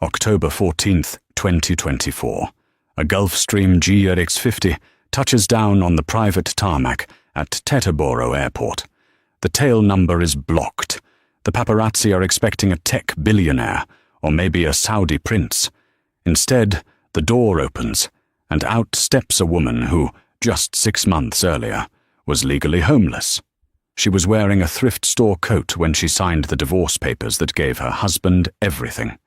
October 14th, 2024. A Gulfstream GRX-50 touches down on the private tarmac at Teterboro Airport. The tail number is blocked. The paparazzi are expecting a tech billionaire, or maybe a Saudi prince. Instead, the door opens, and out steps a woman who, just 6 months earlier, was legally homeless. She was wearing a thrift store coat when she signed the divorce papers that gave her husband everything.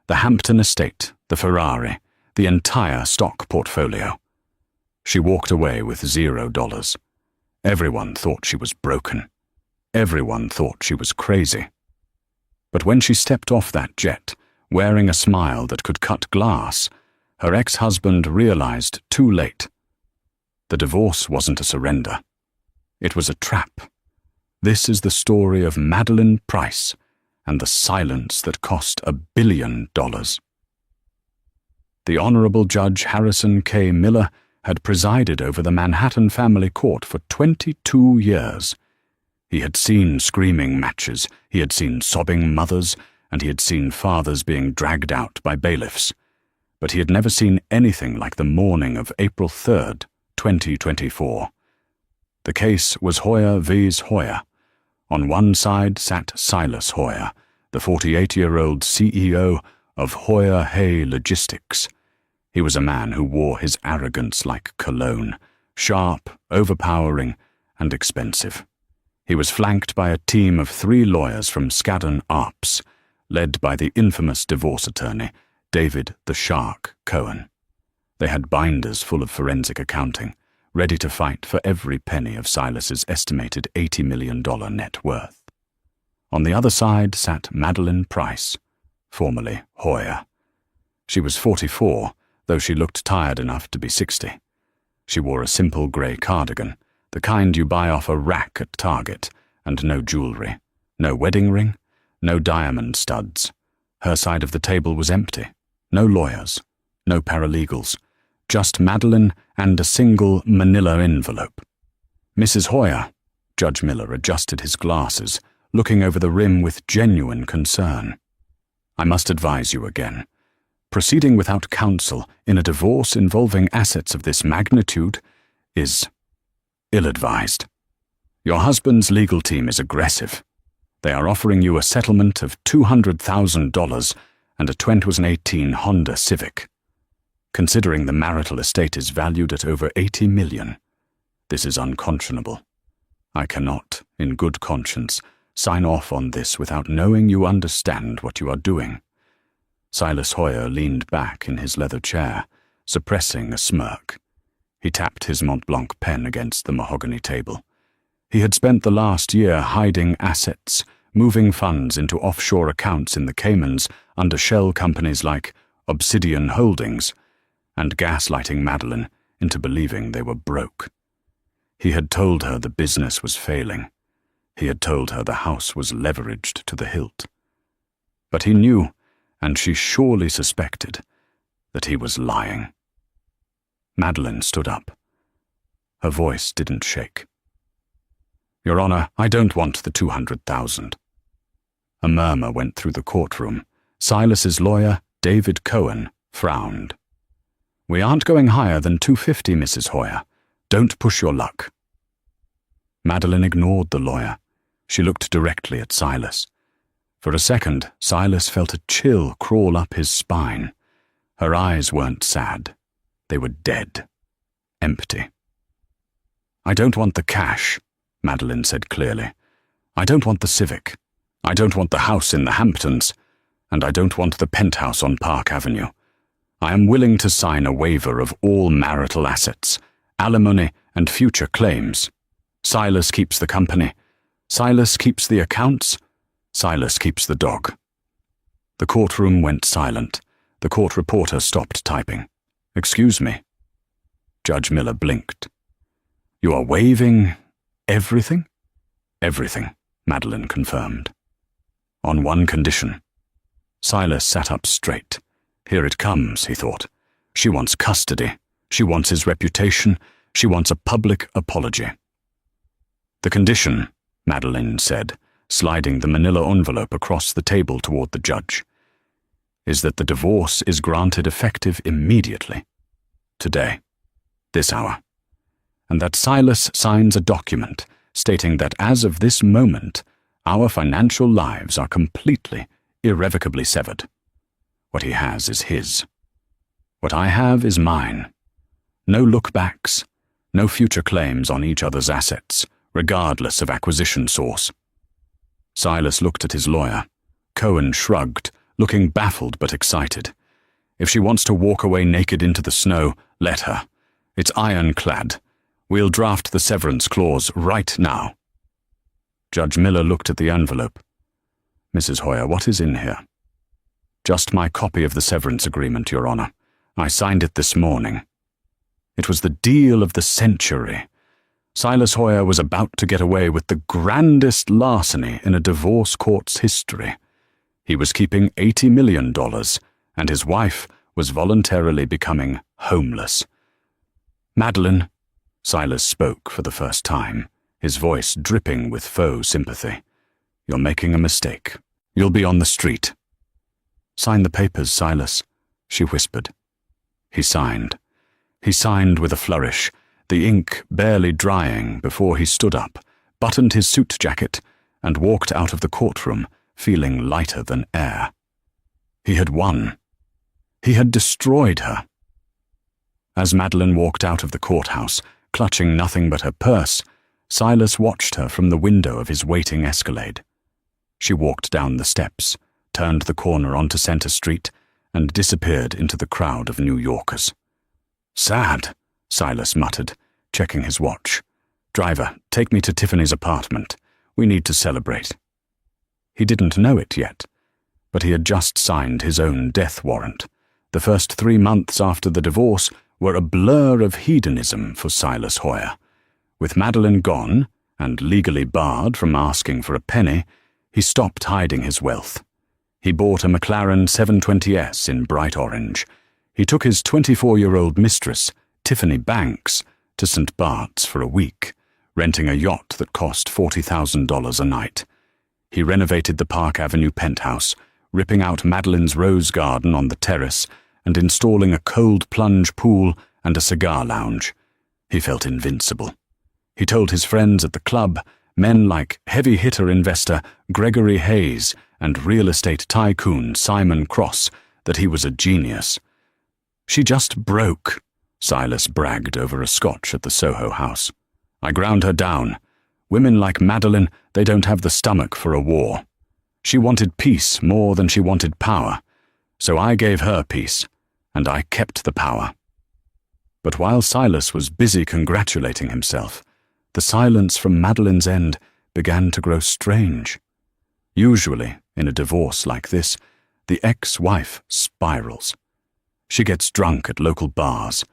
The Hampton estate, the Ferrari, the entire stock portfolio. She walked away with $0. Everyone thought she was broken. Everyone thought she was crazy. But when she stepped off that jet, wearing a smile that could cut glass, her ex-husband realized too late. The divorce wasn't a surrender. It was a trap. This is the story of Meline Price and the silence that cost $1 billion. The Honorable Judge Harrison K. Miller had presided over the Manhattan family court for 22 years. He had seen screaming matches, he had seen sobbing mothers, and he had seen fathers being dragged out by bailiffs. But he had never seen anything like the morning of April 3rd, 2024. The case was Hoyer vs. Hoyer. On one side sat Silas Hoyer, the 48-year-old CEO of Hoyer Hay Logistics. He was a man who wore his arrogance like cologne, sharp, overpowering, and expensive. He was flanked by a team of 3 lawyers from Skadden Arps, led by the infamous divorce attorney, David the Shark Cohen. They had binders full of forensic accounting, ready to fight for every penny of Silas's estimated $80 million net worth. On the other side sat Meline Price, formerly Hoyer. She was 44, though she looked tired enough to be 60. She wore a simple grey cardigan, the kind you buy off a rack at Target, and no jewellery, no wedding ring, no diamond studs. Her side of the table was empty. No lawyers, no paralegals, just Meline and a single manila envelope. Mrs. Hoyer, Judge Miller adjusted his glasses, looking over the rim with genuine concern. I must advise you again. Proceeding without counsel in a divorce involving assets of this magnitude is ill-advised. Your husband's legal team is aggressive. They are offering you a settlement of $200,000 and a 2018 Honda Civic. Considering the marital estate is valued at over $80 million, this is unconscionable. I cannot, in good conscience, sign off on this without knowing you understand what you are doing. Silas Hoyer leaned back in his leather chair, suppressing a smirk. He tapped his Mont Blanc pen against the mahogany table. He had spent the last year hiding assets, moving funds into offshore accounts in the Caymans under shell companies like Obsidian Holdings, and gaslighting Meline into believing they were broke. He had told her the business was failing. He had told her the house was leveraged to the hilt. But he knew, and she surely suspected, that he was lying. Meline stood up. Her voice didn't shake. Your Honor, I don't want the $200,000. A murmur went through the courtroom. Silas's lawyer, David Cohen, frowned. We aren't going higher than $250, Mrs. Hoyer. Don't push your luck. Meline ignored the lawyer. She looked directly at Silas. For a second, Silas felt a chill crawl up his spine. Her eyes weren't sad. They were dead. Empty. I don't want the cash, Meline said clearly. I don't want the Civic. I don't want the house in the Hamptons. And I don't want the penthouse on Park Avenue. I am willing to sign a waiver of all marital assets, alimony and future claims. Silas keeps the company. Silas keeps the accounts. Silas keeps the dog. The courtroom went silent. The court reporter stopped typing. Excuse me. Judge Miller blinked. You are waiving everything? Everything, Meline confirmed. On one condition. Silas sat up straight. Here it comes, he thought. She wants custody. She wants his reputation. She wants a public apology. The condition, Meline said, sliding the manila envelope across the table toward the judge. is that the divorce is granted effective immediately. Today. This hour. And that Silas signs a document stating that as of this moment, our financial lives are completely, irrevocably severed. What he has is his. What I have is mine. No look-backs, no future claims on each other's assets, regardless of acquisition source. Silas looked at his lawyer. Cohen shrugged, looking baffled but excited. If she wants to walk away naked into the snow, let her. It's ironclad. We'll draft the severance clause right now. Judge Miller looked at the envelope. Mrs. Hoyer, what is in here? Just my copy of the severance agreement, Your Honor. I signed it this morning. It was the deal of the century. Silas Hoyer was about to get away with the grandest larceny in a divorce court's history. He was keeping $80 million, and his wife was voluntarily becoming homeless. Meline, Silas spoke for the first time, his voice dripping with faux sympathy. You're making a mistake. You'll be on the street. Sign the papers, Silas, she whispered. He signed. He signed with a flourish, the ink barely drying before he stood up, buttoned his suit jacket, and walked out of the courtroom, feeling lighter than air. He had won. He had destroyed her. As Meline walked out of the courthouse, clutching nothing but her purse, Silas watched her from the window of his waiting Escalade. She walked down the steps, turned the corner onto Center Street, and disappeared into the crowd of New Yorkers. Sad, Silas muttered, checking his watch. Driver, take me to Tiffany's apartment. We need to celebrate. He didn't know it yet, but he had just signed his own death warrant. The first 3 months after the divorce were a blur of hedonism for Silas Hoyer. With Meline gone, and legally barred from asking for a penny, he stopped hiding his wealth. He bought a McLaren 720S in bright orange. He took his 24-year-old mistress, Tiffany Banks, to St. Bart's for a week, renting a yacht that cost $40,000 a night. He renovated the Park Avenue penthouse, ripping out Madeline's rose garden on the terrace and installing a cold plunge pool and a cigar lounge. He felt invincible. He told his friends at the club, men like heavy-hitter investor Gregory Hayes and real estate tycoon Simon Cross, that he was a genius. She just broke, Silas bragged over a scotch at the Soho house. I ground her down. Women like Meline, they don't have the stomach for a war. She wanted peace more than she wanted power, so I gave her peace, and I kept the power. But while Silas was busy congratulating himself, the silence from Madeline's end began to grow strange. Usually, in a divorce like this, the ex-wife spirals. She gets drunk at local bars.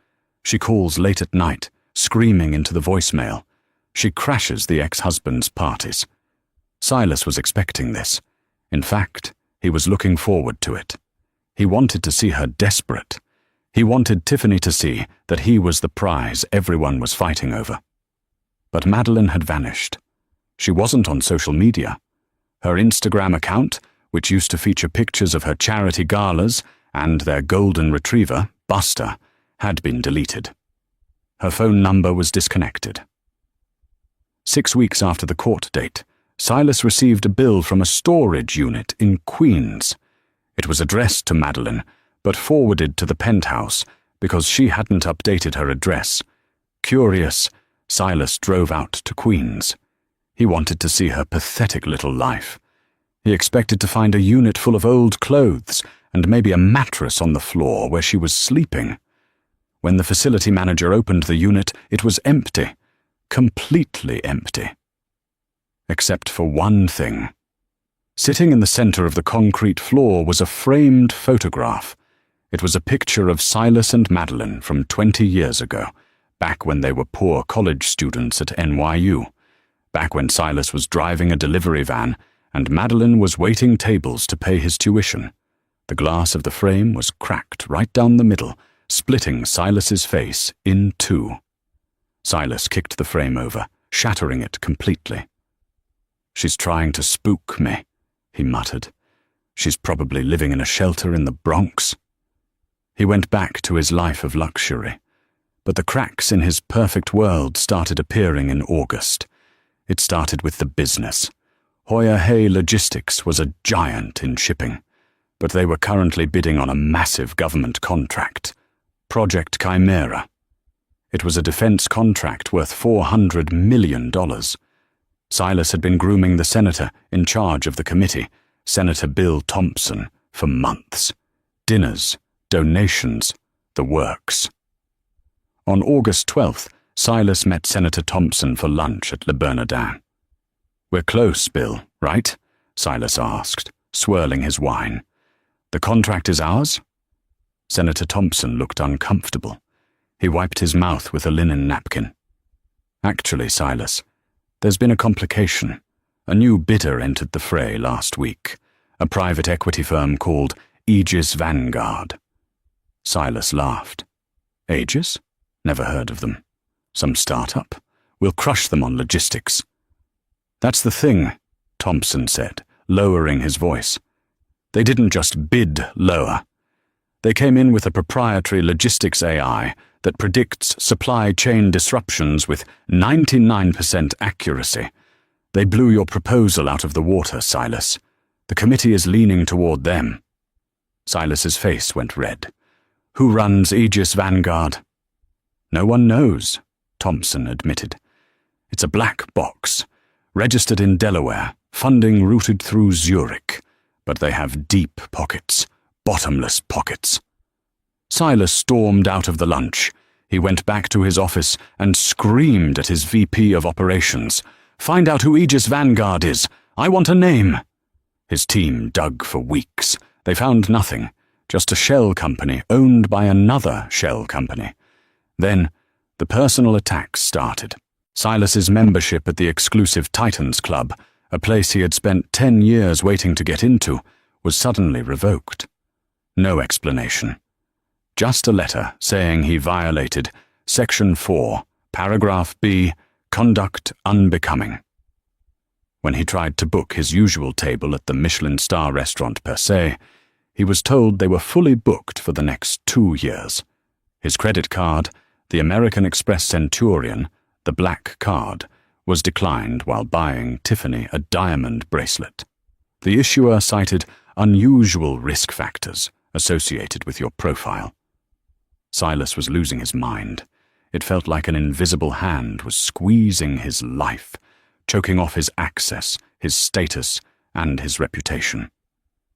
She calls late at night, screaming into the voicemail. She crashes the ex-husband's parties. Silas was expecting this. In fact, he was looking forward to it. He wanted to see her desperate. He wanted Tiffany to see that he was the prize everyone was fighting over. But Meline had vanished. She wasn't on social media. Her Instagram account, which used to feature pictures of her charity galas and their golden retriever, Buster, had been deleted. Her phone number was disconnected. 6 weeks after the court date, Silas received a bill from a storage unit in Queens. It was addressed to Meline, but forwarded to the penthouse because she hadn't updated her address. Curious, Silas drove out to Queens. He wanted to see her pathetic little life. He expected to find a unit full of old clothes and maybe a mattress on the floor where she was sleeping. When the facility manager opened the unit, it was empty, completely empty. Except for one thing. Sitting in the center of the concrete floor was a framed photograph. It was a picture of Silas and Meline from 20 years ago, back when they were poor college students at NYU, back when Silas was driving a delivery van and Meline was waiting tables to pay his tuition. The glass of the frame was cracked right down the middle, splitting Silas's face in two. Silas kicked the frame over, shattering it completely. She's trying to spook me, he muttered. She's probably living in a shelter in the Bronx. He went back to his life of luxury, but the cracks in his perfect world started appearing in August. It started with the business. Hoyer Hay Logistics was a giant in shipping, but they were currently bidding on a massive government contract, Project Chimera. It was a defense contract worth $400 million. Silas had been grooming the senator in charge of the committee, Senator Bill Thompson, for months. Dinners, donations, the works. On August 12th, Silas met Senator Thompson for lunch at Le Bernardin. "We're close, Bill, right?" Silas asked, swirling his wine. "The contract is ours?" Senator Thompson looked uncomfortable. He wiped his mouth with a linen napkin. "Actually, Silas, there's been a complication. A new bidder entered the fray last week, a private equity firm called Aegis Vanguard." Silas laughed. "Aegis? Never heard of them. Some startup? We'll crush them on logistics." "That's the thing," Thompson said, lowering his voice. "They didn't just bid lower. They came in with a proprietary logistics AI that predicts supply chain disruptions with 99% accuracy. They blew your proposal out of the water, Silas. The committee is leaning toward them." Silas's face went red. "Who runs Aegis Vanguard?" "No one knows," Thompson admitted. "It's a black box, registered in Delaware, funding routed through Zurich, but they have deep pockets, bottomless pockets." Silas stormed out of the lunch. He went back to his office and screamed at his VP of operations. "Find out who Aegis Vanguard is. I want a name." His team dug for weeks. They found nothing, just a shell company owned by another shell company. Then, the personal attacks started. Silas's membership at the exclusive Titans Club, a place he had spent 10 years waiting to get into, was suddenly revoked. No explanation. Just a letter saying he violated Section 4, Paragraph B, Conduct Unbecoming. When he tried to book his usual table at the Michelin star restaurant per se, he was told they were fully booked for the next 2 years. His credit card, the American Express Centurion, the black card, was declined while buying Tiffany a diamond bracelet. The issuer cited unusual risk factors associated with your profile. Silas was losing his mind. It felt like an invisible hand was squeezing his life, choking off his access, his status, and his reputation.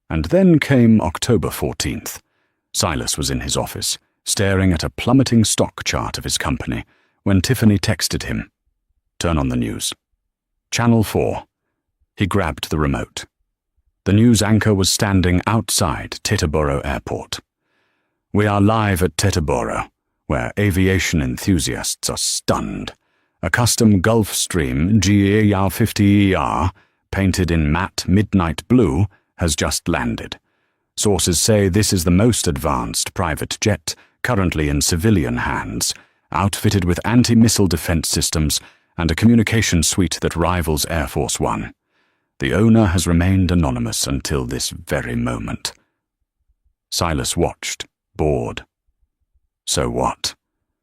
And then came October 14th. Silas was in his office, staring at a plummeting stock chart of his company, when Tiffany texted him, "Turn on the news." Channel 4. He grabbed the remote. The news anchor was standing outside Teterboro Airport. "We are live at Teterboro, where aviation enthusiasts are stunned. A custom Gulfstream GER-50ER, painted in matte midnight blue, has just landed. Sources say this is the most advanced private jet currently in civilian hands, outfitted with anti-missile defense systems and a communication suite that rivals Air Force One. The owner has remained anonymous until this very moment." Silas watched, bored. So what?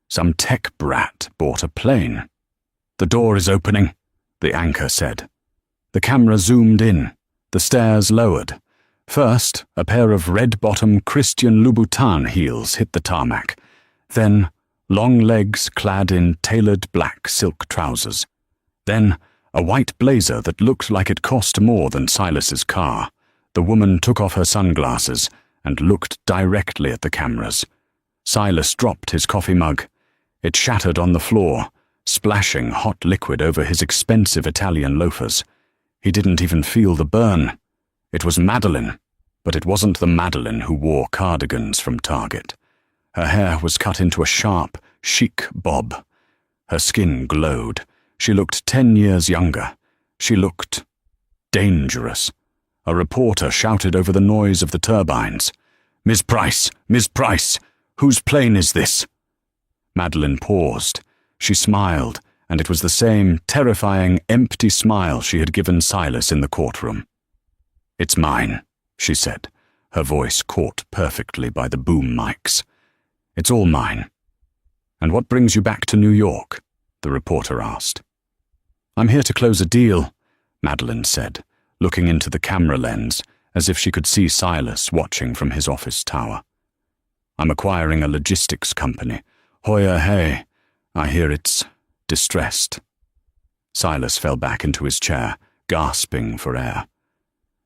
Some tech brat bought a plane. "The door is opening," the anchor said. The camera zoomed in, the stairs lowered. First, a pair of red-bottom Christian Louboutin heels hit the tarmac. Then, long legs clad in tailored black silk trousers. Then, a white blazer that looked like it cost more than Silas's car. The woman took off her sunglasses and looked directly at the cameras. Silas dropped his coffee mug. It shattered on the floor, splashing hot liquid over his expensive Italian loafers. He didn't even feel the burn. It was Meline, but it wasn't the Meline who wore cardigans from Target. Her hair was cut into a sharp, chic bob. Her skin glowed. She looked 10 years younger. She looked dangerous. A reporter shouted over the noise of the turbines. "Ms. Price! Ms. Price! Whose plane is this?" Meline paused. She smiled, and it was the same terrifying, empty smile she had given Silas in the courtroom. "It's mine," she said, her voice caught perfectly by the boom mics. "It's all mine." "And what brings you back to New York?" the reporter asked. "I'm here to close a deal," Meline said, looking into the camera lens as if she could see Silas watching from his office tower. "I'm acquiring a logistics company. Hoya hey. I hear it's distressed." Silas fell back into his chair, gasping for air.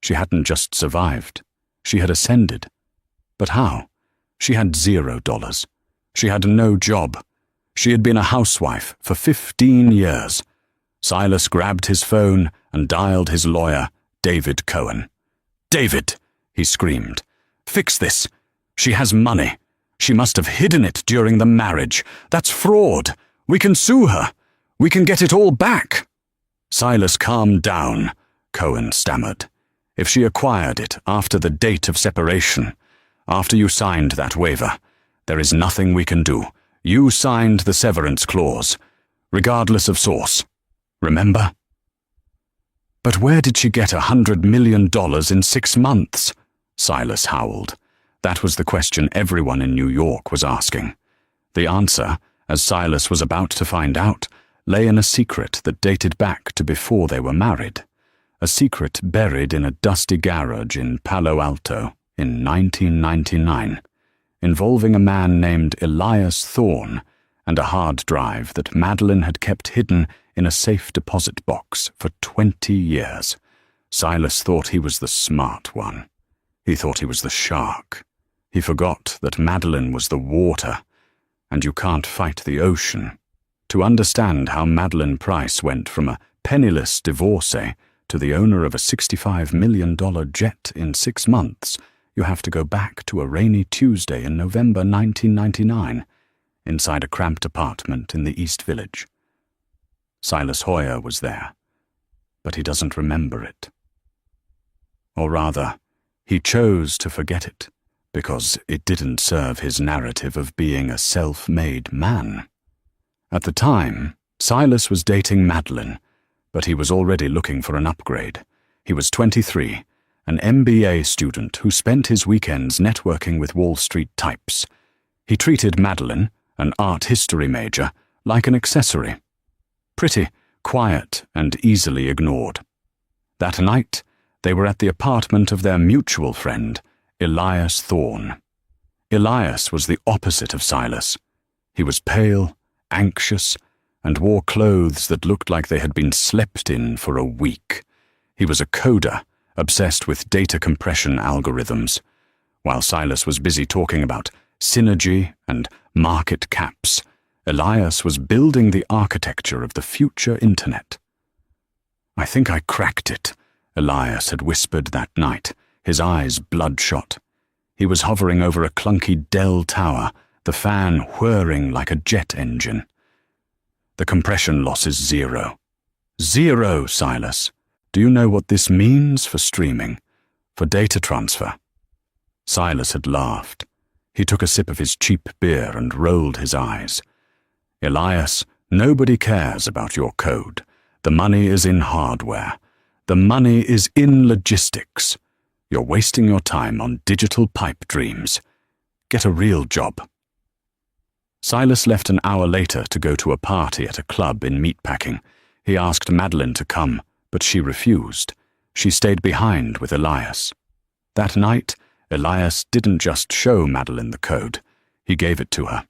She hadn't just survived. She had ascended. But how? She had $0. She had no job. She had been a housewife for 15 years. Silas grabbed his phone and dialed his lawyer, David Cohen. "David," he screamed, "fix this. She has money. She must have hidden it during the marriage. That's fraud. We can sue her. We can get it all back." "Silas, calm down," Cohen stammered. "If she acquired it after the date of separation, after you signed that waiver, there is nothing we can do. You signed the severance clause, regardless of source. Remember?" "But where did she get $100 million in 6 months?" Silas howled. That was the question everyone in New York was asking. The answer, as Silas was about to find out, lay in a secret that dated back to before they were married. A secret buried in a dusty garage in Palo Alto in 1999, involving a man named Elias Thorne and a hard drive that Meline had kept hidden in a safe deposit box for 20 years. Silas thought he was the smart one. He thought he was the shark. He forgot that Meline was the water, and you can't fight the ocean. To understand how Meline Price went from a penniless divorcee to the owner of a $65 million jet in 6 months, you have to go back to a rainy Tuesday in November 1999, inside a cramped apartment in the East Village. Silas Hoyer was there, but he doesn't remember it. Or rather, he chose to forget it, because it didn't serve his narrative of being a self-made man. At the time, Silas was dating Meline, but he was already looking for an upgrade. He was 23, an MBA student who spent his weekends networking with Wall Street types. He treated Meline, an art history major, like an accessory. Pretty, quiet, and easily ignored. That night, they were at the apartment of their mutual friend, Elias Thorne. Elias was the opposite of Silas. He was pale, anxious, and wore clothes that looked like they had been slept in for a week. He was a coder, obsessed with data compression algorithms, while Silas was busy talking about synergy and market caps. Elias was building the architecture of the future internet. "I think I cracked it," Elias had whispered that night, his eyes bloodshot. He was hovering over a clunky Dell tower, the fan whirring like a jet engine. "The compression loss is 0. 0, Silas. Do you know what this means for streaming, for data transfer?" Silas had laughed. He took a sip of his cheap beer and rolled his eyes. "Elias, nobody cares about your code. The money is in hardware. The money is in logistics. You're wasting your time on digital pipe dreams. Get a real job." Silas left an hour later to go to a party at a club in Meatpacking. He asked Meline to come, but she refused. She stayed behind with Elias. That night, Elias didn't just show Meline the code. He gave it to her.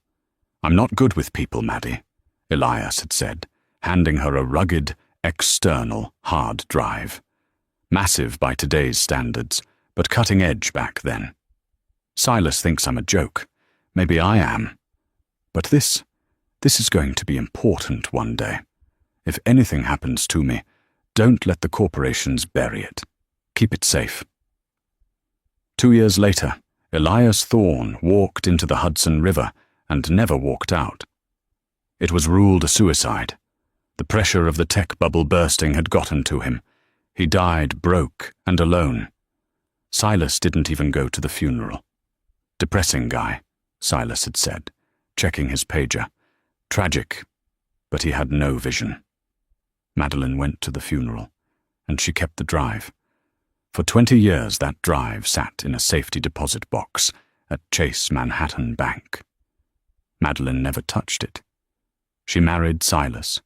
"I'm not good with people, Maddie," Elias had said, handing her a rugged, external hard drive. Massive by today's standards, but cutting edge back then. "Silas thinks I'm a joke. Maybe I am. But this is going to be important one day. If anything happens to me, don't let the corporations bury it. Keep it safe." 2 years later, Elias Thorne walked into the Hudson River and never walked out. It was ruled a suicide. The pressure of the tech bubble bursting had gotten to him. He died broke and alone. Silas didn't even go to the funeral. "Depressing guy," Silas had said, checking his pager. "Tragic, but he had no vision." Meline went to the funeral, and she kept the drive. For 20 years that drive sat in a safety deposit box at Chase Manhattan Bank. Meline never touched it. She married Silas.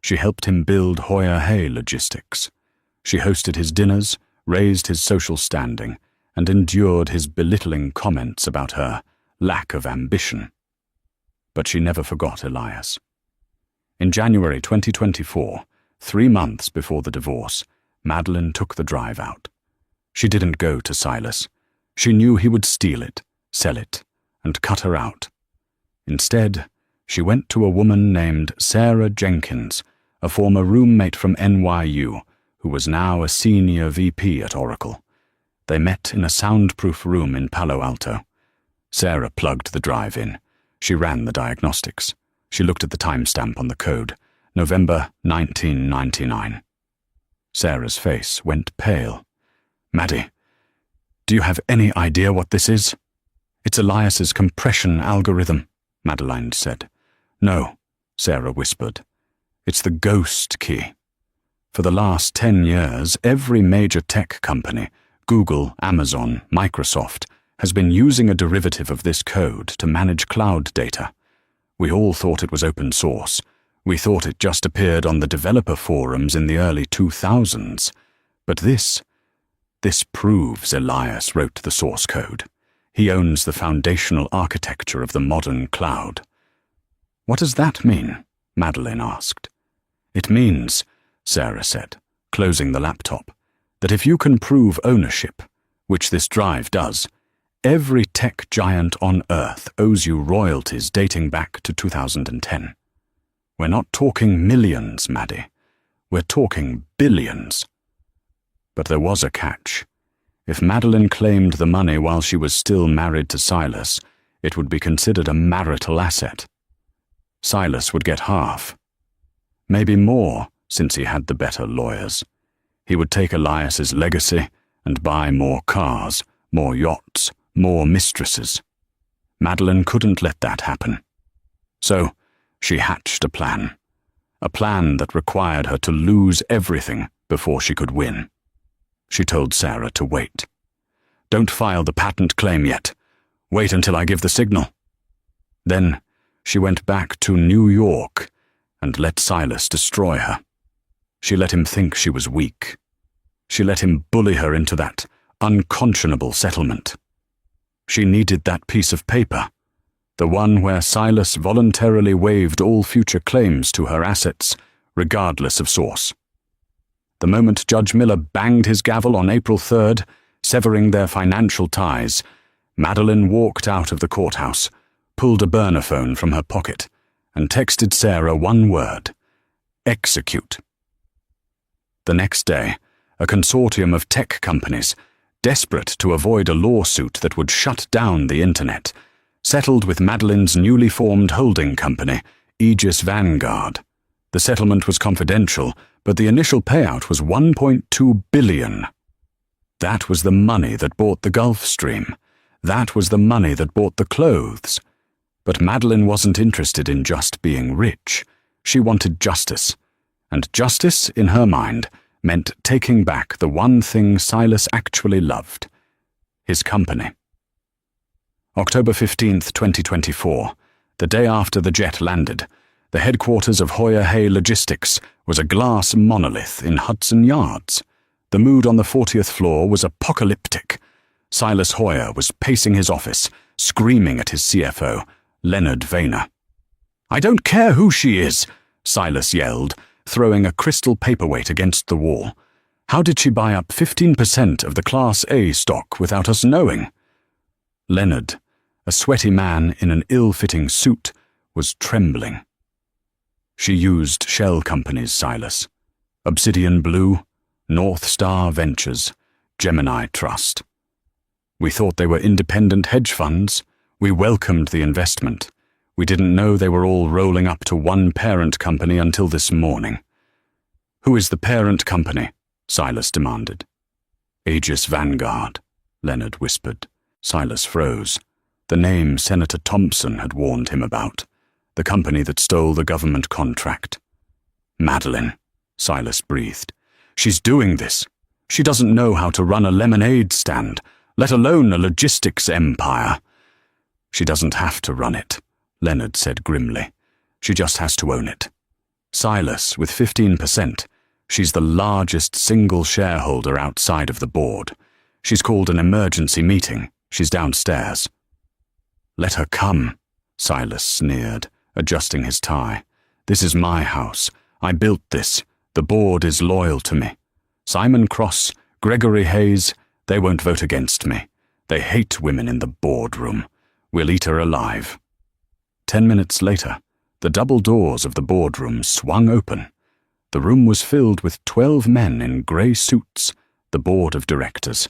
She helped him build Hoyer Hay Logistics. She hosted his dinners, raised his social standing, and endured his belittling comments about her lack of ambition. But she never forgot Elias. In January 2024, 3 months before the divorce, Meline took the drive out. She didn't go to Silas. She knew he would steal it, sell it, and cut her out. Instead, she went to a woman named Sarah Jenkins, a former roommate from NYU, who was now a senior VP at Oracle. They met in a soundproof room in Palo Alto. Sarah plugged the drive in. She ran the diagnostics. She looked at the timestamp on the code, November 1999. Sarah's face went pale. "Maddie, do you have any idea what this is?" "It's Elias's compression algorithm," Meline said. "No," Sarah whispered. "It's the ghost key. For the last 10 years, every major tech company, Google, Amazon, Microsoft, has been using a derivative of this code to manage cloud data. We all thought it was open source. We thought it just appeared on the developer forums in the early 2000s. But this proves Elias wrote the source code. He owns the foundational architecture of the modern cloud." "What does that mean?" Meline asked. "It means," Sarah said, closing the laptop, "that if you can prove ownership, which this drive does, every tech giant on Earth owes you royalties dating back to 2010. We're not talking millions, Maddie. We're talking billions." But there was a catch. If Meline claimed the money while she was still married to Silas, it would be considered a marital asset. Silas would get half. Maybe more, since he had the better lawyers. He would take Elias's legacy and buy more cars, more yachts, more mistresses. Meline couldn't let that happen. So she hatched a plan that required her to lose everything before she could win. She told Sarah to wait. "Don't file the patent claim yet. Wait until I give the signal." Then she went back to New York and let Silas destroy her. She let him think she was weak. She let him bully her into that unconscionable settlement. She needed that piece of paper, the one where Silas voluntarily waived all future claims to her assets, regardless of source. The moment Judge Miller banged his gavel on April 3rd, severing their financial ties, Meline walked out of the courthouse, pulled a burner phone from her pocket, and texted Sarah one word: execute. The next day, a consortium of tech companies, desperate to avoid a lawsuit that would shut down the internet, settled with Medeline's newly formed holding company, Aegis Vanguard. The settlement was confidential, but the initial payout was $1.2 billion. That was the money that bought the Gulf Stream. That was the money that bought the clothes. But Meline wasn't interested in just being rich. She wanted justice. And justice, in her mind, meant taking back the one thing Silas actually loved: his company. October 15th, 2024, the day after the jet landed, the headquarters of Hoyer Hay Logistics was a glass monolith in Hudson Yards. The mood on the 40th floor was apocalyptic. Silas Hoyer was pacing his office, screaming at his CFO, Leonard Vayner. "I don't care who she is," Silas yelled, throwing a crystal paperweight against the wall. "How did she buy up 15% of the Class A stock without us knowing?" Leonard, a sweaty man in an ill-fitting suit, was trembling. "She used shell companies, Silas. Obsidian Blue, North Star Ventures, Gemini Trust. We thought they were independent hedge funds. We welcomed the investment. We didn't know they were all rolling up to one parent company until this morning." "Who is the parent company?" Silas demanded. "Aegis Vanguard," Leonard whispered. Silas froze. The name Senator Thompson had warned him about. The company that stole the government contract. "Meline," Silas breathed. "She's doing this. She doesn't know how to run a lemonade stand, let alone a logistics empire. She doesn't have to run it, Leonard said grimly. She just has to own it. Silas, with 15%, she's the largest single shareholder outside of the board. She's called an emergency meeting. She's downstairs. Let her come, Silas sneered, adjusting his tie. This is my house. I built this. The board is loyal to me. Simon Cross, Gregory Hayes, they won't vote against me. They hate women in the boardroom. We'll eat her alive. 10 minutes later, the double doors of the boardroom swung open. The room was filled with 12 men in grey suits, the board of directors.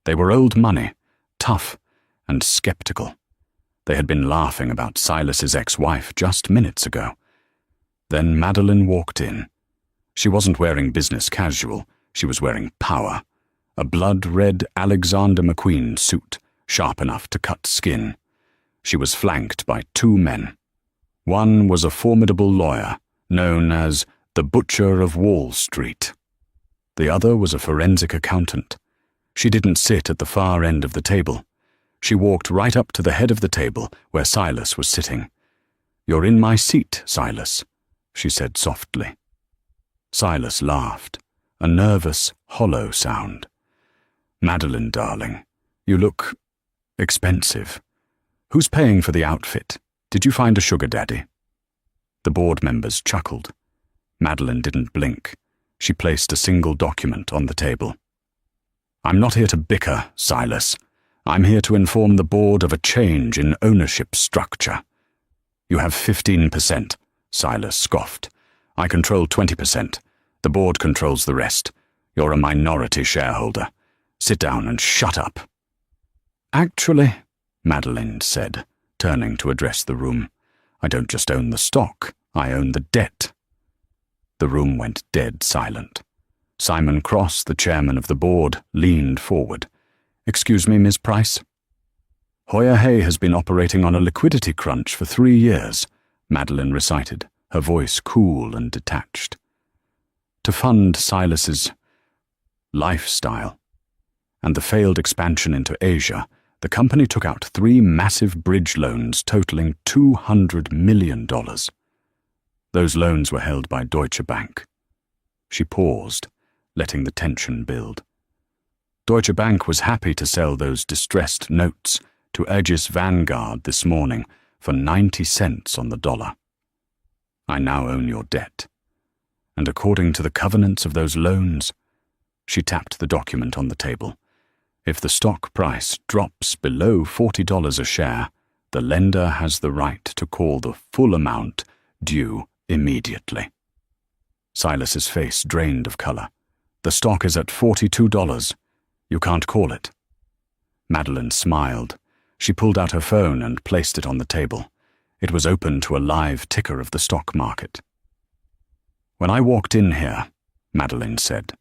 They were old money, tough, and skeptical. They had been laughing about Silas's ex-wife just minutes ago. Then Meline walked in. She wasn't wearing business casual. She was wearing power. A blood-red Alexander McQueen suit, sharp enough to cut skin. She was flanked by 2 men. One was a formidable lawyer, known as the Butcher of Wall Street. The other was a forensic accountant. She didn't sit at the far end of the table. She walked right up to the head of the table where Silas was sitting. "You're in my seat, Silas," she said softly. Silas laughed, a nervous, hollow sound. "Meline, darling, you look expensive. Who's paying for the outfit? Did you find a sugar daddy?" The board members chuckled. Meline didn't blink. She placed a single document on the table. "I'm not here to bicker, Silas. I'm here to inform the board of a change in ownership structure." "You have 15%, Silas scoffed. "I control 20%. The board controls the rest. You're a minority shareholder. Sit down and shut up." "Actually," Meline said, turning to address the room, "I don't just own the stock, I own the debt." The room went dead silent. Simon Cross, the chairman of the board, leaned forward. "Excuse me, Ms. Price?" "Hoyer Hay has been operating on a liquidity crunch for 3 years," Meline recited, her voice cool and detached. "To fund Silas's lifestyle and the failed expansion into Asia, the company took out 3 massive bridge loans totaling $200 million. Those loans were held by Deutsche Bank." She paused, letting the tension build. Deutsche Bank was happy to sell those distressed notes to Aegis Vanguard this morning for 90 cents on the dollar. "I now own your debt. And according to the covenants of those loans," she tapped the document on the table, "if the stock price drops below $40 a share, the lender has the right to call the full amount due immediately." Silas's face drained of color. "The stock is at $42. You can't call it." Meline smiled. She pulled out her phone and placed it on the table. It was open to a live ticker of the stock market. "When I walked in here," Meline said,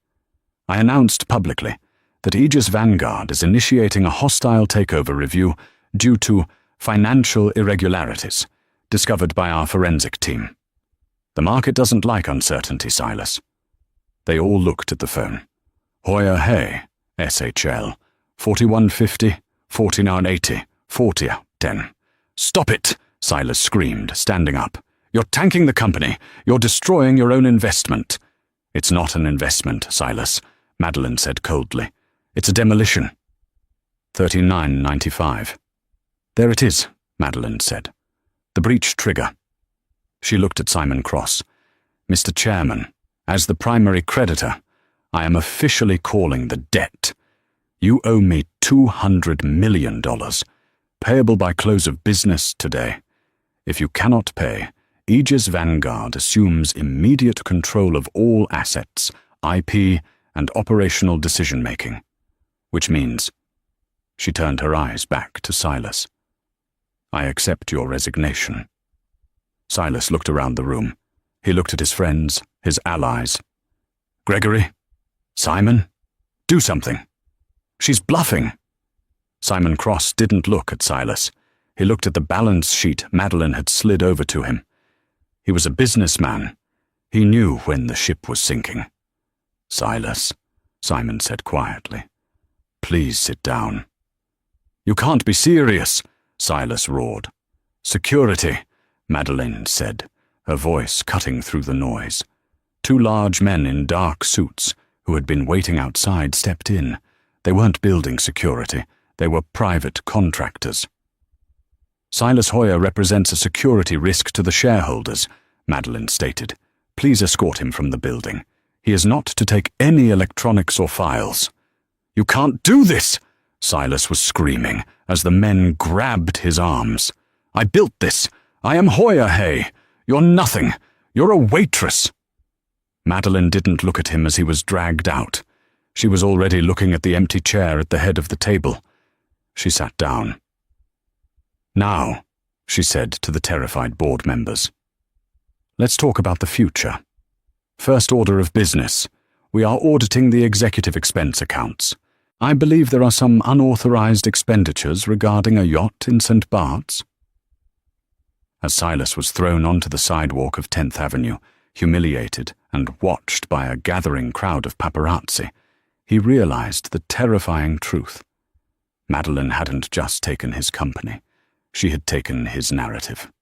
"I announced publicly that Aegis Vanguard is initiating a hostile takeover review due to financial irregularities discovered by our forensic team. The market doesn't like uncertainty, Silas." They all looked at the phone. "Hoyer Hay, SHL, 4150, 4980, 4010. "Stop it!" Silas screamed, standing up. "You're tanking the company. You're destroying your own investment." "It's not an investment, Silas," Meline said coldly. "It's a demolition." 39.95. "There it is," Meline said. "The breach trigger." She looked at Simon Cross. "Mr. Chairman, as the primary creditor, I am officially calling the debt. You owe me $200 million, payable by close of business today. If you cannot pay, Aegis Vanguard assumes immediate control of all assets, IP, and operational decision-making. Which means," she turned her eyes back to Silas, "I accept your resignation." Silas looked around the room. He looked at his friends, his allies. "Gregory? Simon? Do something. She's bluffing." Simon Cross didn't look at Silas. He looked at the balance sheet Meline had slid over to him. He was a businessman. He knew when the ship was sinking. "Silas," Simon said quietly. "Please sit down." "You can't be serious," Silas roared. "Security," Meline said, her voice cutting through the noise. Two large men in dark suits, who had been waiting outside, stepped in. They weren't building security. They were private contractors. "Silas Hoyer represents a security risk to the shareholders," Meline stated. "Please escort him from the building. He is not to take any electronics or files." "You can't do this!" Silas was screaming as the men grabbed his arms. "I built this. I am Hoyer, hey. You're nothing. You're a waitress." Meline didn't look at him as he was dragged out. She was already looking at the empty chair at the head of the table. She sat down. "Now," she said to the terrified board members, "let's talk about the future. First order of business. We are auditing the executive expense accounts. I believe there are some unauthorized expenditures regarding a yacht in St. Bart's." As Silas was thrown onto the sidewalk of 10th Avenue, humiliated and watched by a gathering crowd of paparazzi, he realized the terrifying truth. Meline hadn't just taken his company. She had taken his narrative.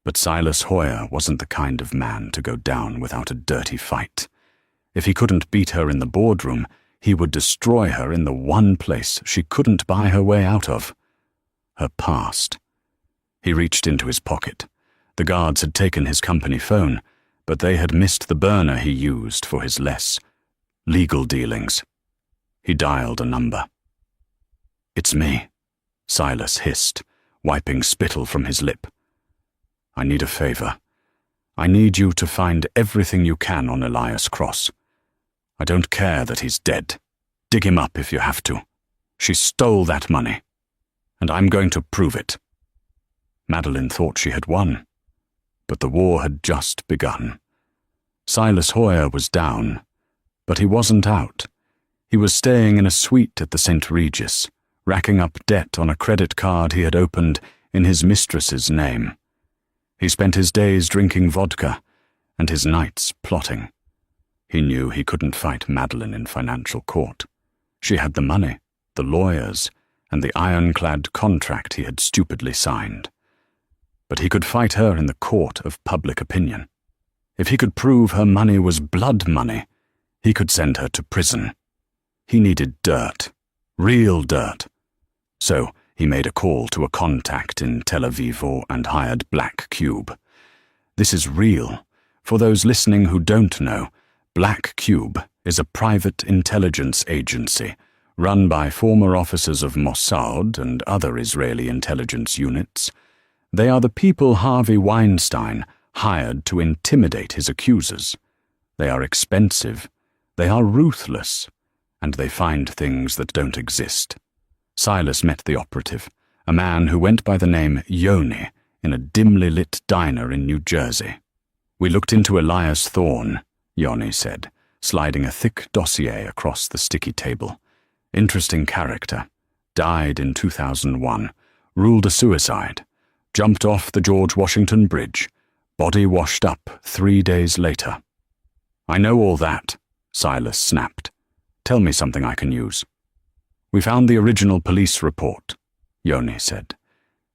But Silas Hoyer wasn't the kind of man to go down without a dirty fight. If he couldn't beat her in the boardroom, he would destroy her in the one place she couldn't buy her way out of: her past. He reached into his pocket. The guards had taken his company phone, but they had missed the burner he used for his less legal dealings. He dialed a number. "It's me," Silas hissed, wiping spittle from his lip. "I need a favor. I need you to find everything you can on Elias Cross. I don't care that he's dead. Dig him up if you have to. She stole that money, and I'm going to prove it." Meline thought she had won, but the war had just begun. Silas Hoyer was down, but he wasn't out. He was staying in a suite at the St. Regis, racking up debt on a credit card he had opened in his mistress's name. He spent his days drinking vodka and his nights plotting. He knew he couldn't fight Meline in financial court. She had the money, the lawyers, and the ironclad contract he had stupidly signed. But he could fight her in the court of public opinion. If he could prove her money was blood money, he could send her to prison. He needed dirt, real dirt. So he made a call to a contact in Tel Aviv and hired Black Cube. This is real. For those listening who don't know, Black Cube is a private intelligence agency run by former officers of Mossad and other Israeli intelligence units. They are the people Harvey Weinstein hired to intimidate his accusers. They are expensive, they are ruthless, and they find things that don't exist. Silas met the operative, a man who went by the name Yoni, in a dimly lit diner in New Jersey. "We looked into Elias Thorne," Yoni said, sliding a thick dossier across the sticky table. "Interesting character. Died in 2001. Ruled a suicide. Jumped off the George Washington Bridge. Body washed up 3 days later." "I know all that," Silas snapped. "Tell me something I can use." "We found the original police report," Yoni said.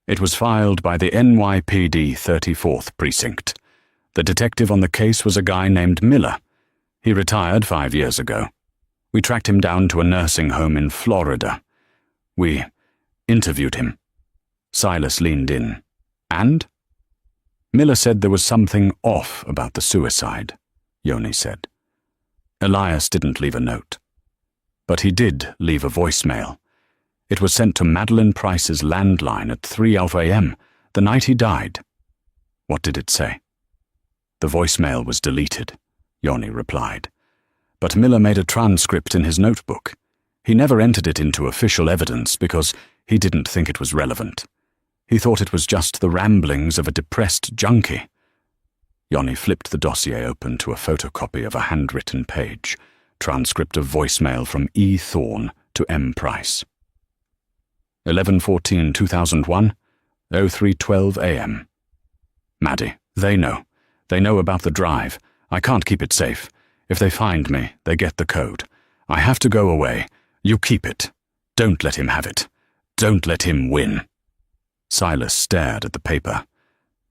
"It was filed by the NYPD 34th Precinct. The detective on the case was a guy named Miller. He retired 5 years ago. We tracked him down to a nursing home in Florida. We interviewed him." Silas leaned in. "And?" "Miller said there was something off about the suicide," Yoni said. "Elias didn't leave a note. But he did leave a voicemail. It was sent to Meline Price's landline at 3 a.m., the night he died." "What did it say?" "The voicemail was deleted," Yoni replied. "But Miller made a transcript in his notebook. He never entered it into official evidence because he didn't think it was relevant. He thought it was just the ramblings of a depressed junkie." Yoni flipped the dossier open to a photocopy of a handwritten page, transcript of voicemail from E. Thorne to M. Price. 11/14/2001, 03:12 a.m. "Maddie, they know. They know about the drive. I can't keep it safe. If they find me, they get the code. I have to go away. You keep it. Don't let him have it. Don't let him win." Silas stared at the paper.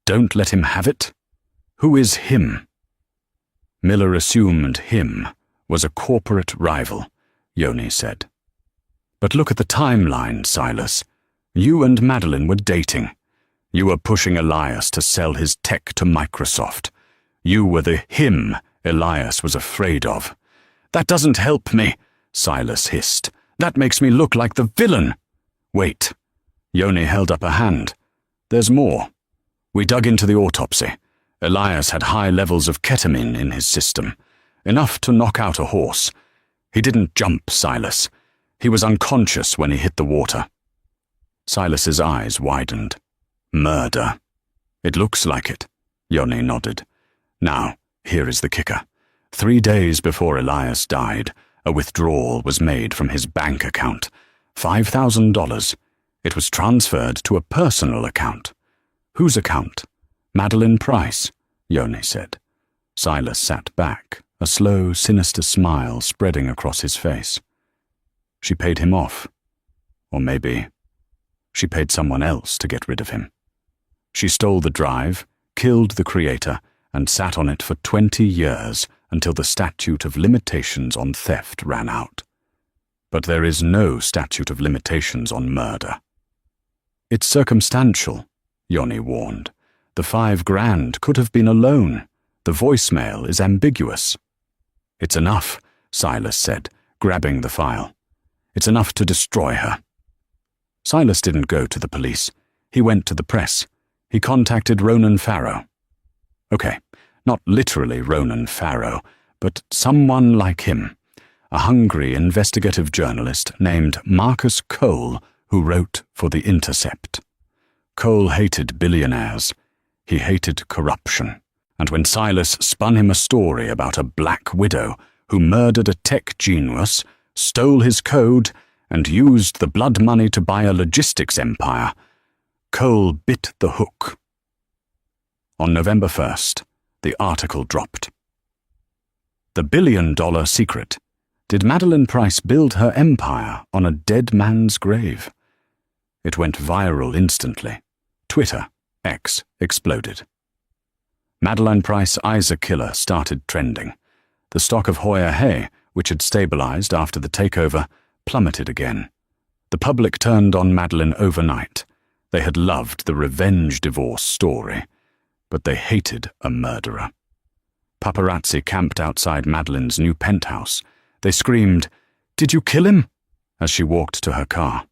Don't let him have it? Who is him? Miller assumed him was a corporate rival, Yoni said. But look at the timeline, Silas. You and Meline were dating. You were pushing Elias to sell his tech to Microsoft. You were the him Elias was afraid of. That doesn't help me, Silas hissed. That makes me look like the villain. Wait. Yoni held up a hand. There's more. We dug into the autopsy. Elias had high levels of ketamine in his system, enough to knock out a horse. He didn't jump, Silas. He was unconscious when he hit the water. Silas's eyes widened. Murder. It looks like it, Yoni nodded. Now, here is the kicker. 3 days before Elias died, a withdrawal was made from his bank account. $5,000. It was transferred to a personal account. Whose account? Meline Price, Yoni said. Silas sat back, a slow, sinister smile spreading across his face. She paid him off. Or maybe she paid someone else to get rid of him. She stole the drive, killed the creator, and sat on it for 20 years until the statute of limitations on theft ran out. But there is no statute of limitations on murder. It's circumstantial, Yoni warned. The $5,000 could have been a loan. The voicemail is ambiguous. It's enough, Silas said, grabbing the file. It's enough to destroy her. Silas didn't go to the police. He went to the press. He contacted Ronan Farrow. Okay, not literally Ronan Farrow, but someone like him. A hungry investigative journalist named Marcus Cole who wrote for The Intercept. Cole hated billionaires. He hated corruption. And when Silas spun him a story about a black widow who murdered a tech genius, stole his code, and used the blood money to buy a logistics empire, Cole bit the hook. On November 1st, the article dropped. The $1 billion secret. Did Meline Price build her empire on a dead man's grave? It went viral instantly. Twitter, X, exploded. Meline Price Isa Killer started trending. The stock of Hoya Hay, which had stabilized after the takeover, plummeted again. The public turned on Meline overnight. They had loved the revenge divorce story, but they hated a murderer. Paparazzi camped outside Medeline's new penthouse. They screamed, "Did you kill him?" as she walked to her car.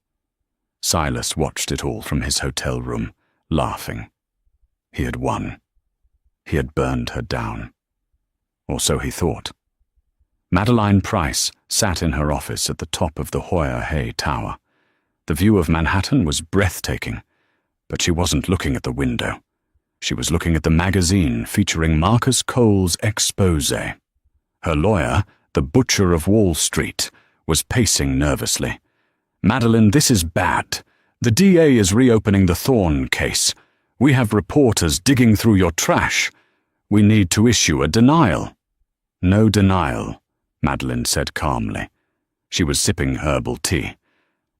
Silas watched it all from his hotel room, laughing. He had won. He had burned her down. Or so he thought. Meline Price sat in her office at the top of the Hoya Hay Tower. The view of Manhattan was breathtaking, but she wasn't looking at the window. She was looking at the magazine featuring Marcus Cole's expose. Her lawyer, the Butcher of Wall Street, was pacing nervously. "Meline, this is bad. The DA is reopening the Thorne case. We have reporters digging through your trash. We need to issue a denial." "No denial," Meline said calmly. She was sipping herbal tea.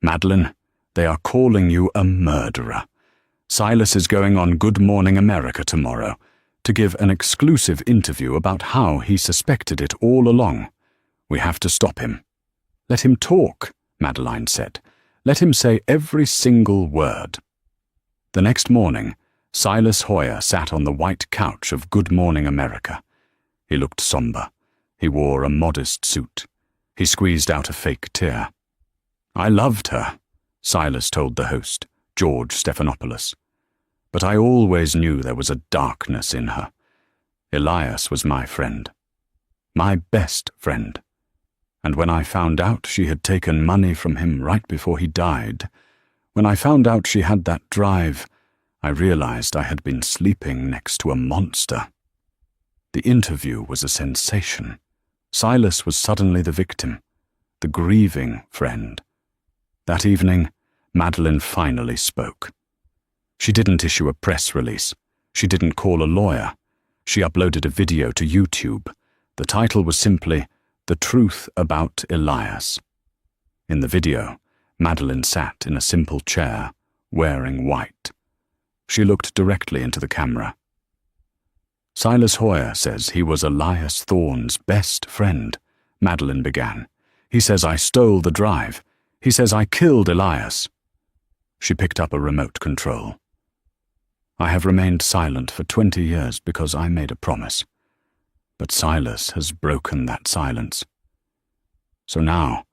"Meline, they are calling you a murderer. Silas is going on Good Morning America tomorrow to give an exclusive interview about how he suspected it all along. We have to stop him." "Let him talk," Meline said. "Let him say every single word." The next morning, Silas Hoyer sat on the white couch of Good Morning America. He looked somber. He wore a modest suit. He squeezed out a fake tear. "I loved her," Silas told the host, George Stephanopoulos. "But I always knew there was a darkness in her. Elias was my friend. My best friend. And when I found out she had taken money from him right before he died, when I found out she had that drive, I realized I had been sleeping next to a monster." The interview was a sensation. Silas was suddenly the victim, the grieving friend. That evening, Meline finally spoke. She didn't issue a press release. She didn't call a lawyer. She uploaded a video to YouTube. The title was simply, The truth about Elias. In the video, Meline sat in a simple chair, wearing white. She looked directly into the camera. Silas Hoyer says he was Elias Thorne's best friend, Meline began. He says I stole the drive. He says I killed Elias. She picked up a remote control. I have remained silent for 20 years because I made a promise. But Silas has broken that silence. So now,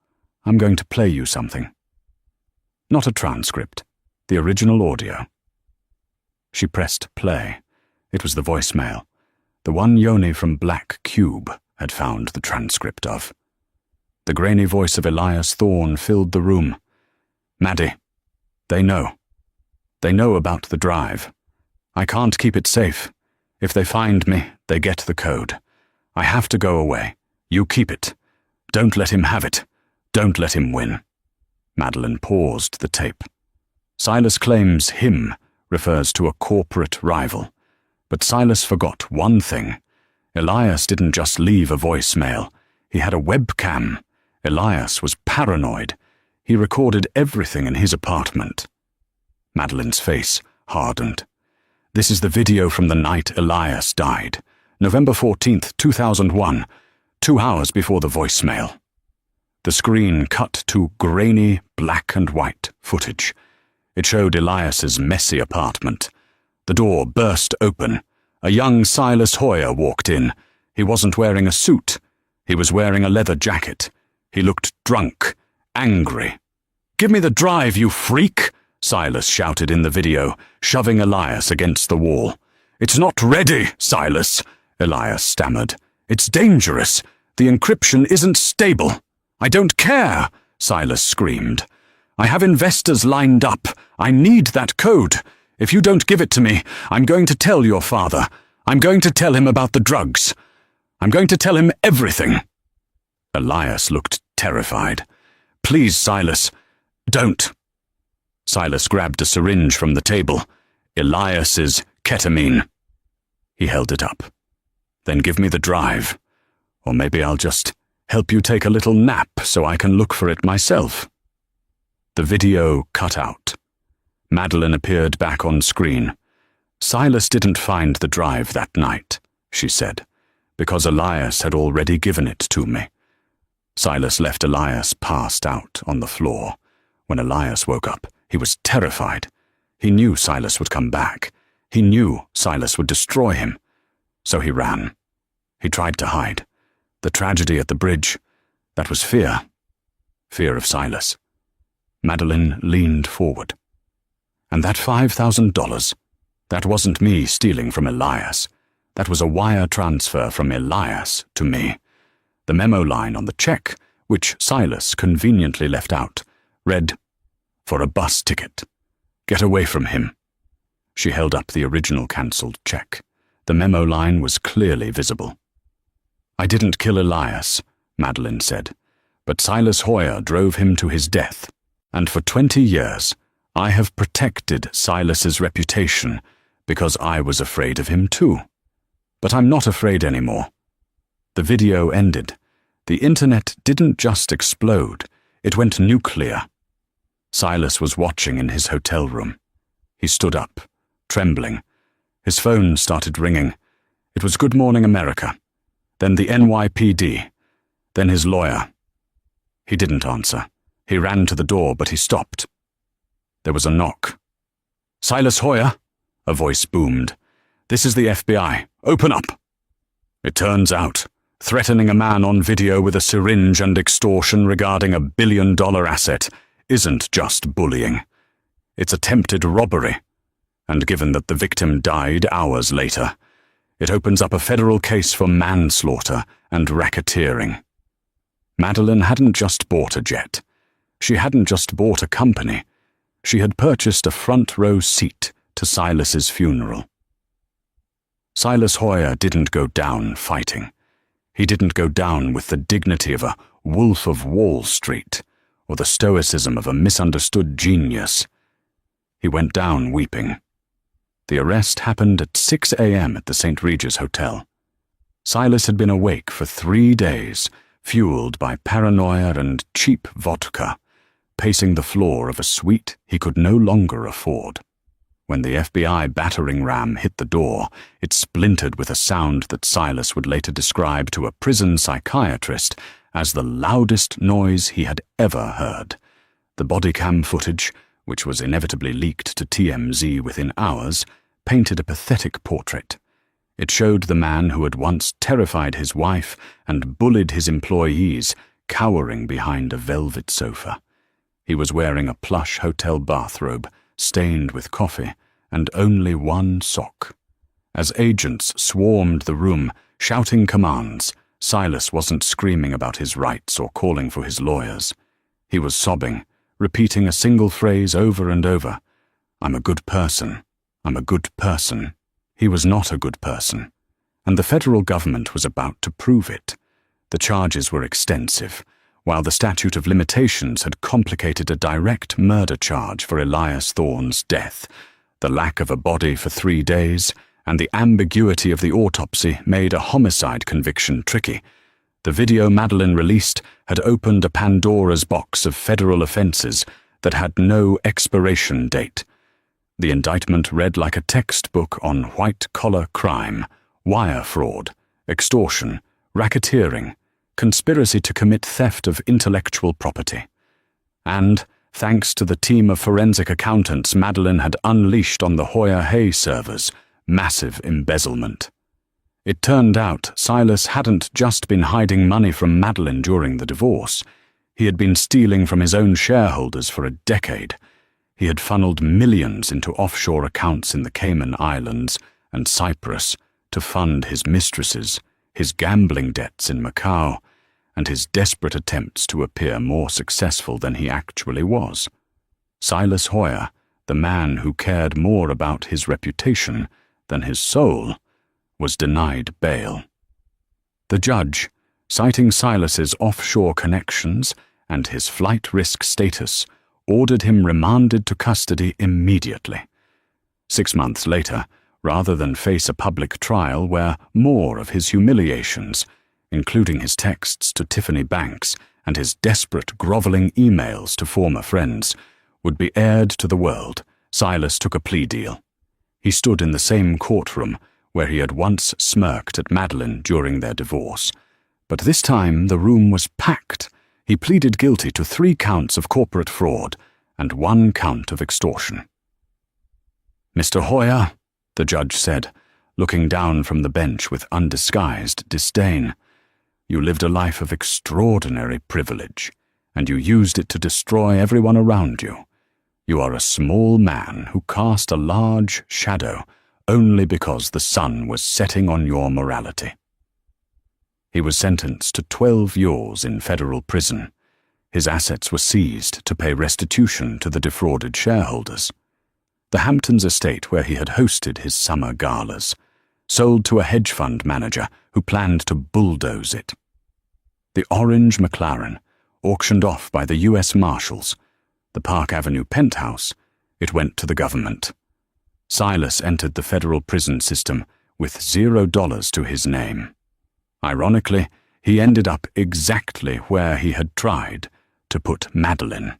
I'm going to play you something. Not a transcript, the original audio. She pressed play. It was the voicemail, the one Yoni from Black Cube had found the transcript of. The grainy voice of Elias Thorne filled the room. Maddie, they know. They know about the drive. I can't keep it safe. If they find me, they get the code. I have to go away. You keep it. Don't let him have it. Don't let him win. Meline paused the tape. Silas claims him refers to a corporate rival. But Silas forgot one thing. Elias didn't just leave a voicemail. He had a webcam. Elias was paranoid. He recorded everything in his apartment. Madeline's face hardened. This is the video from the night Elias died. November 14th, 2001, 2 hours before the voicemail. The screen cut to grainy black and white footage. It showed Elias's messy apartment. The door burst open. A young Silas Hoyer walked in. He wasn't wearing a suit. He was wearing a leather jacket. He looked drunk, angry. "Give me the drive, you freak!" Silas shouted in the video, shoving Elias against the wall. "It's not ready, Silas," Elias stammered. "It's dangerous. The encryption isn't stable." "I don't care," Silas screamed. "I have investors lined up. I need that code. If you don't give it to me, I'm going to tell your father. I'm going to tell him about the drugs. I'm going to tell him everything." Elias looked terrified. "Please, Silas, don't." Silas grabbed a syringe from the table. "Elias's ketamine." He held it up. "Then give me the drive. Or maybe I'll just help you take a little nap so I can look for it myself." The video cut out. Meline appeared back on screen. "Silas didn't find the drive that night," she said, "because Elias had already given it to me." Silas left Elias passed out on the floor. When Elias woke up, he was terrified. He knew Silas would come back. He knew Silas would destroy him. So he ran. He tried to hide. The tragedy at the bridge, that was fear. Fear of Silas. Meline leaned forward. "And that $5,000, that wasn't me stealing from Elias. That was a wire transfer from Elias to me. The memo line on the check, which Silas conveniently left out, read, 'For a bus ticket. Get away from him.'" She held up the original cancelled check. The memo line was clearly visible. "I didn't kill Elias," Meline said, "but Silas Hoyer drove him to his death. And for 20 years, I have protected Silas's reputation because I was afraid of him too. But I'm not afraid anymore." The video ended. The internet didn't just explode, it went nuclear. Silas was watching in his hotel room. He stood up, trembling. His phone started ringing. It was Good Morning America, then the NYPD, then his lawyer. He didn't answer. He ran to the door, but he stopped. There was a knock. "Silas Hoyer?" a voice boomed. "This is the FBI. Open up." It turns out, threatening a man on video with a syringe and extortion regarding a billion-dollar asset isn't just bullying. It's attempted robbery. And given that the victim died hours later, it opens up a federal case for manslaughter and racketeering. Meline hadn't just bought a jet. She hadn't just bought a company. She had purchased a front-row seat to Silas's funeral. Silas Hoyer didn't go down fighting. He didn't go down with the dignity of a Wolf of Wall Street or the stoicism of a misunderstood genius. He went down weeping. The arrest happened at 6 a.m. at the St. Regis Hotel. Silas had been awake for 3 days, fueled by paranoia and cheap vodka, pacing the floor of a suite he could no longer afford. When the FBI battering ram hit the door, it splintered with a sound that Silas would later describe to a prison psychiatrist as the loudest noise he had ever heard. The body cam footage, which was inevitably leaked to TMZ within hours, painted a pathetic portrait. It showed the man who had once terrified his wife and bullied his employees cowering behind a velvet sofa. He was wearing a plush hotel bathrobe, stained with coffee, and only one sock. As agents swarmed the room, shouting commands, Silas wasn't screaming about his rights or calling for his lawyers. He was sobbing, repeating a single phrase over and over. "I'm a good person. I'm a good person." He was not a good person, and the federal government was about to prove it. The charges were extensive. While the statute of limitations had complicated a direct murder charge for Elias Thorne's death, the lack of a body for 3 days and the ambiguity of the autopsy made a homicide conviction tricky. The video Meline released had opened a Pandora's box of federal offenses that had no expiration date. The indictment read like a textbook on white-collar crime, wire fraud, extortion, racketeering, conspiracy to commit theft of intellectual property. And, thanks to the team of forensic accountants Meline had unleashed on the Hoya Hay servers, massive embezzlement. It turned out Silas hadn't just been hiding money from Meline during the divorce. He had been stealing from his own shareholders for a decade. He had funneled millions into offshore accounts in the Cayman Islands and Cyprus to fund his mistresses, his gambling debts in Macau, and his desperate attempts to appear more successful than he actually was. Silas Hoya, the man who cared more about his reputation than his soul, was denied bail. The judge, citing Silas's offshore connections and his flight risk status, ordered him remanded to custody immediately. 6 months later, rather than face a public trial where more of his humiliations, including his texts to Tiffany Banks and his desperate groveling emails to former friends, would be aired to the world, Silas took a plea deal. He stood in the same courtroom where he had once smirked at Meline during their divorce. But this time the room was packed. He pleaded guilty to 3 counts of corporate fraud and 1 count of extortion. "Mr. Hoya," the judge said, looking down from the bench with undisguised disdain, "you lived a life of extraordinary privilege, and you used it to destroy everyone around you. You are a small man who cast a large shadow only because the sun was setting on your morality." He was sentenced to 12 years in federal prison. His assets were seized to pay restitution to the defrauded shareholders. The Hamptons estate where he had hosted his summer galas, sold to a hedge fund manager who planned to bulldoze it. The orange McLaren, auctioned off by the U.S. Marshals. The Park Avenue penthouse, it went to the government. Silas entered the federal prison system with $0 to his name. Ironically, he ended up exactly where he had tried to put Meline,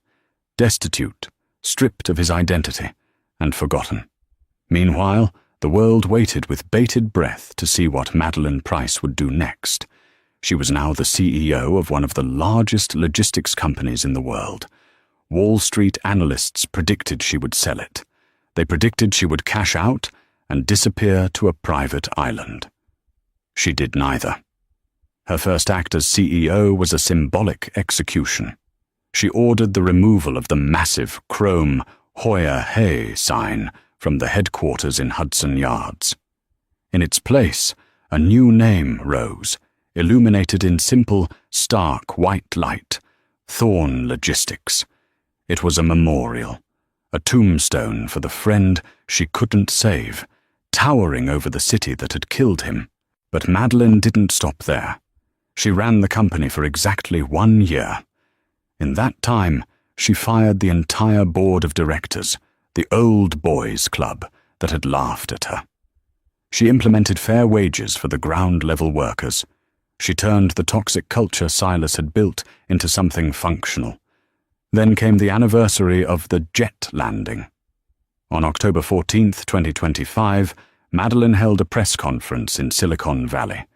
destitute, stripped of his identity, and forgotten. Meanwhile, the world waited with bated breath to see what Meline Price would do next. She was now the CEO of one of the largest logistics companies in the world. Wall Street analysts predicted she would sell it. They predicted she would cash out and disappear to a private island. She did neither. Her first act as CEO was a symbolic execution. She ordered the removal of the massive chrome Hoya Hay sign from the headquarters in Hudson Yards. In its place, a new name rose, illuminated in simple, stark white light: Thorne Logistics. It was a memorial, a tombstone for the friend she couldn't save, towering over the city that had killed him. But Meline didn't stop there. She ran the company for exactly 1 year. In that time, she fired the entire board of directors, the old boys club that had laughed at her. She implemented fair wages for the ground-level workers, She turned the toxic culture Silas had built into something functional. Then came the anniversary of the jet landing. On October 14th, 2025, Meline held a press conference in Silicon Valley.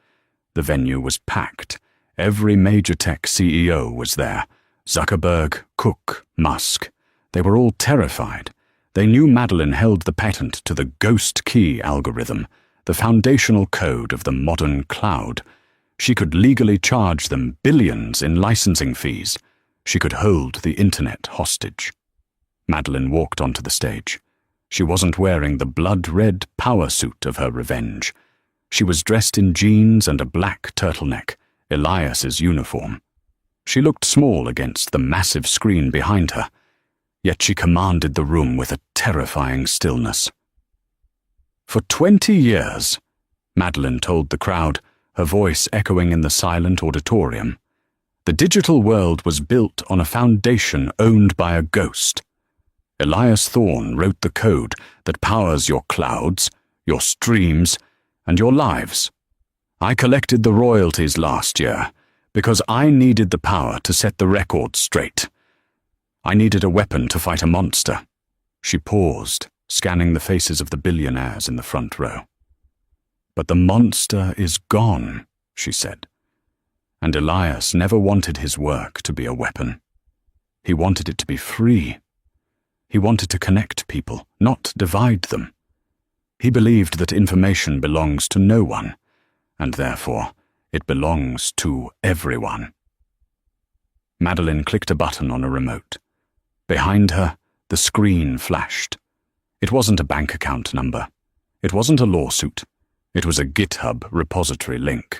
The venue was packed. Every major tech CEO was there. Zuckerberg, Cook, Musk. They were all terrified. They knew Meline held the patent to the ghost key algorithm, the foundational code of the modern cloud. She could legally charge them billions in licensing fees. She could hold the internet hostage. Meline walked onto the stage. She wasn't wearing the blood-red power suit of her revenge. She was dressed in jeans and a black turtleneck, Elias's uniform. She looked small against the massive screen behind her, yet she commanded the room with a terrifying stillness. For 20 years, Meline told the crowd, her voice echoing in the silent auditorium, the digital world was built on a foundation owned by a ghost. Elias Thorne wrote the code that powers your clouds, your streams, and your lives. I collected the royalties last year because I needed the power to set the record straight. I needed a weapon to fight a monster. She paused, scanning the faces of the billionaires in the front row. But the monster is gone, she said. And Elias never wanted his work to be a weapon. He wanted it to be free. He wanted to connect people, not divide them. He believed that information belongs to no one, and therefore it belongs to everyone. Meline clicked a button on a remote. Behind her, the screen flashed. It wasn't a bank account number. It wasn't a lawsuit. It was a GitHub repository link.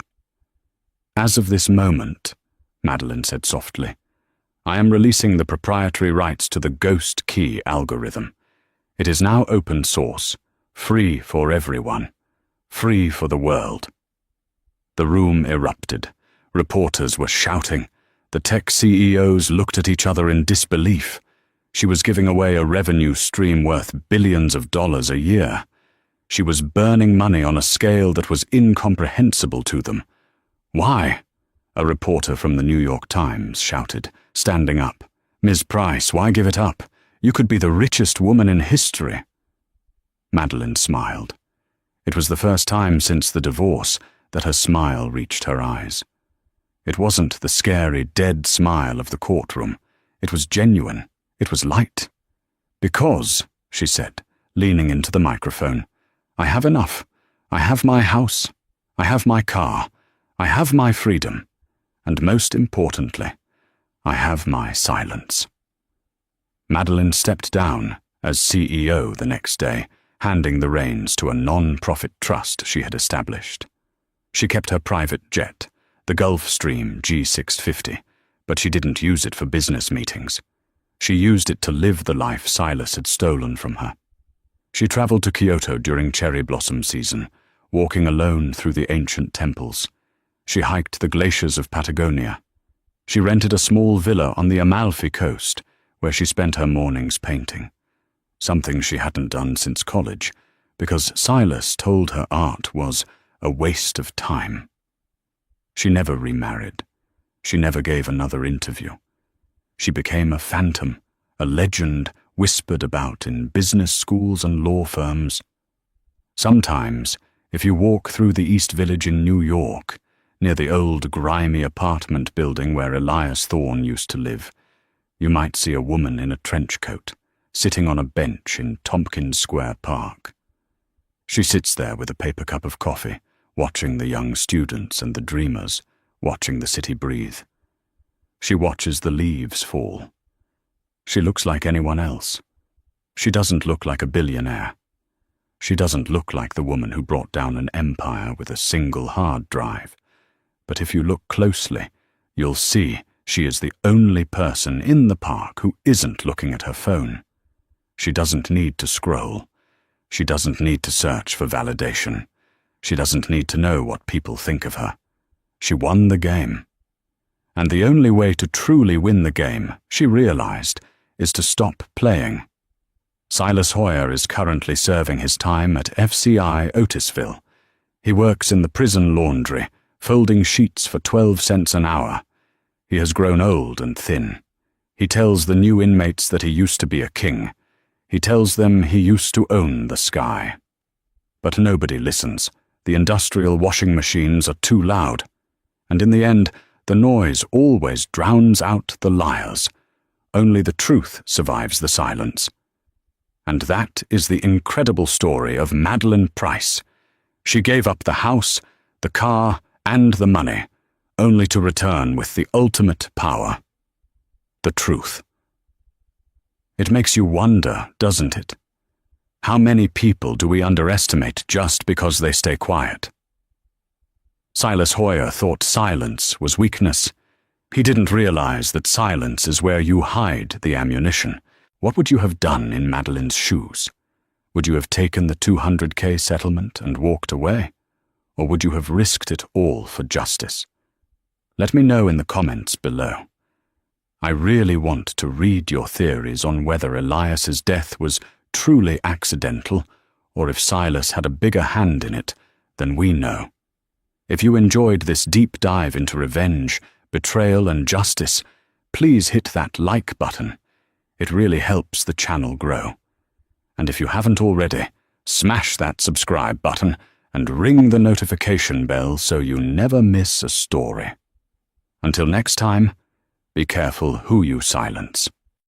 As of this moment, Meline said softly, I am releasing the proprietary rights to the ghost key algorithm. It is now open source, free for everyone, free for the world. The room erupted. Reporters were shouting. The tech CEOs looked at each other in disbelief. She was giving away a revenue stream worth billions of dollars a year. She was burning money on a scale that was incomprehensible to them. Why? A reporter from the New York Times shouted, standing up. Ms. Price, why give it up? You could be the richest woman in history. Meline smiled. It was the first time since the divorce that her smile reached her eyes. It wasn't the scary, dead smile of the courtroom. It was genuine. It was light. Because, she said, leaning into the microphone, I have enough. I have my house. I have my car. I have my freedom. And most importantly, I have my silence. Meline stepped down as CEO the next day, handing the reins to a non-profit trust she had established. She kept her private jet, the Gulfstream G650, but she didn't use it for business meetings. She used it to live the life Silas had stolen from her. She traveled to Kyoto during cherry blossom season, walking alone through the ancient temples. She hiked the glaciers of Patagonia. She rented a small villa on the Amalfi coast, where she spent her mornings painting. Something she hadn't done since college, because Silas told her art was a waste of time. She never remarried. She never gave another interview. She became a phantom, a legend whispered about in business schools and law firms. Sometimes, if you walk through the East Village in New York, near the old grimy apartment building where Elias Thorne used to live, you might see a woman in a trench coat, sitting on a bench in Tompkins Square Park. She sits there with a paper cup of coffee, watching the young students and the dreamers, watching the city breathe. She watches the leaves fall. She looks like anyone else. She doesn't look like a billionaire. She doesn't look like the woman who brought down an empire with a single hard drive. But if you look closely, you'll see she is the only person in the park who isn't looking at her phone. She doesn't need to scroll. She doesn't need to search for validation. She doesn't need to know what people think of her. She won the game. And the only way to truly win the game, she realized, is to stop playing. Silas Hoyer is currently serving his time at FCI Otisville. He works in the prison laundry, folding sheets for 12 cents an hour. He has grown old and thin. He tells the new inmates that he used to be a king. He tells them he used to own the sky. But nobody listens. The industrial washing machines are too loud. And in the end, the noise always drowns out the liars. Only the truth survives the silence. And that is the incredible story of Meline Price. She gave up the house, the car, and the money, only to return with the ultimate power: the truth. It makes you wonder, doesn't it? How many people do we underestimate just because they stay quiet? Silas Hoyer thought silence was weakness. He didn't realize that silence is where you hide the ammunition. What would you have done in Meline's shoes? Would you have taken the $200K settlement and walked away? Or would you have risked it all for justice? Let me know in the comments below. I really want to read your theories on whether Elias's death was truly accidental, or if Silas had a bigger hand in it than we know. If you enjoyed this deep dive into revenge, betrayal, and justice, please hit that like button. It really helps the channel grow. And if you haven't already, smash that subscribe button and ring the notification bell so you never miss a story. Until next time, be careful who you silence.